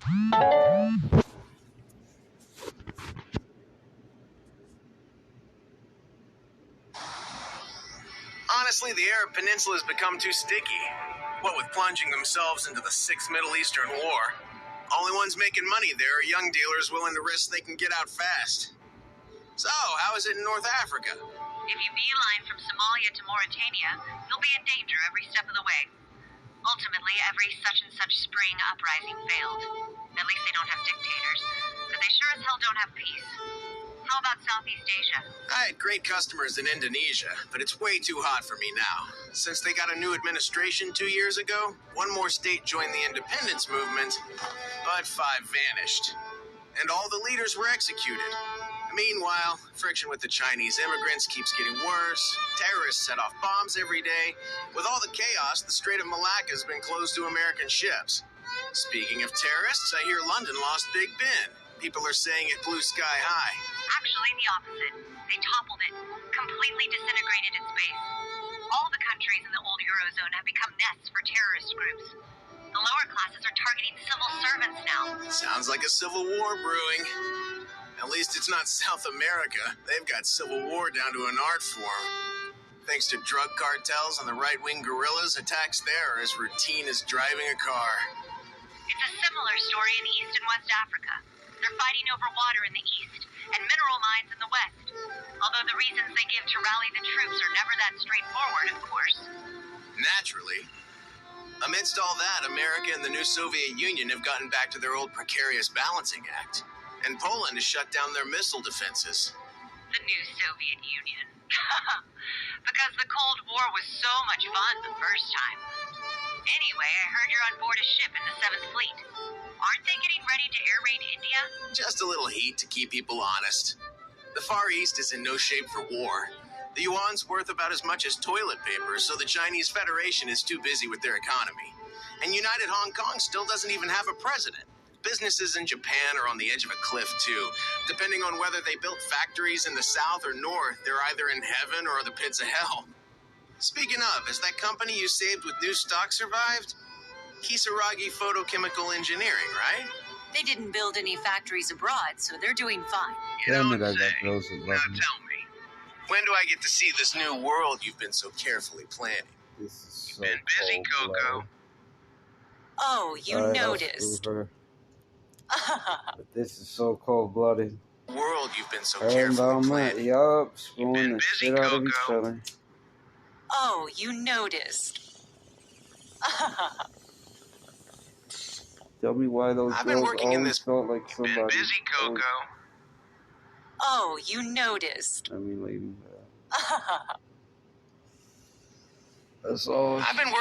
Honestly, the Arab Peninsula has become too sticky. What with plunging themselves into the Sixth Middle Eastern War. Only ones making money there are young dealers willing to risk they can get out fast. So, how is it in North Africa? If you beeline from Somalia to Mauritania, you'll be in danger every step of the way. Ultimately, every such-and-such spring uprising failed. At least they don't have dictators, but they sure as hell don't have peace. How about Southeast Asia? I had great customers in Indonesia, but it's way too hot for me now. Since they got a new administration 2 years ago, one more state joined the independence movement, but 5 vanished. And all the leaders were executed. Meanwhile, friction with the Chinese immigrants keeps getting worse. Terrorists set off bombs every day. With all the chaos, the Strait of Malacca has been closed to American ships. Speaking of terrorists, I hear London lost Big Ben. People are saying it blew sky high. Actually, the opposite. They toppled it, completely disintegrated its base. All the countries in the old Eurozone have become nests for terrorist groups. The lower classes are targeting civil servants now. Sounds like a civil war brewing. At least it's not South America. They've got civil war down to an art form. Thanks to drug cartels and the right-wing guerrillas, attacks there are as routine as driving a car. It's a similar story in East and West Africa. They're fighting over water in the east and mineral mines in the west. Although the reasons they give to rally the troops are never that straightforward, of course. Naturally. Amidst all that, America and the new Soviet Union have gotten back to their old precarious balancing act. And Poland has shut down their missile defenses. The new Soviet Union. Because the Cold War was so much fun the first time. Anyway, I heard you're on board a ship in the 7th Fleet. Aren't they getting ready to air raid India? Just a little heat to keep people honest. The Far East is in no shape for war. The yuan's worth about as much as toilet paper, so the Chinese Federation is too busy with their economy. And United Hong Kong still doesn't even have a president. Businesses in Japan are on the edge of a cliff, too. Depending on whether they built factories in the south or north, they're either in heaven or the pits of hell. Speaking of, has that company you saved with new stock survived? Kisaragi Photochemical Engineering, right? They didn't build any factories abroad, so they're doing fine. You Damn don't it, I say. got those at Now 11. tell me, when do I get to see this new world you've been so carefully planning? This is so Been busy, cold, Coco. Oh, you Alright, I'll noticed. screw her. But this is so cold-blooded. World you've been so And carefully I'm planning. yup, screwing been the busy, shit out of each Coco. other. Oh, you noticed. Tell me why those I've been girls working in always this- felt like Been somebody. busy, Coco. Oh, you noticed. I mean, lady. That's all. I've been working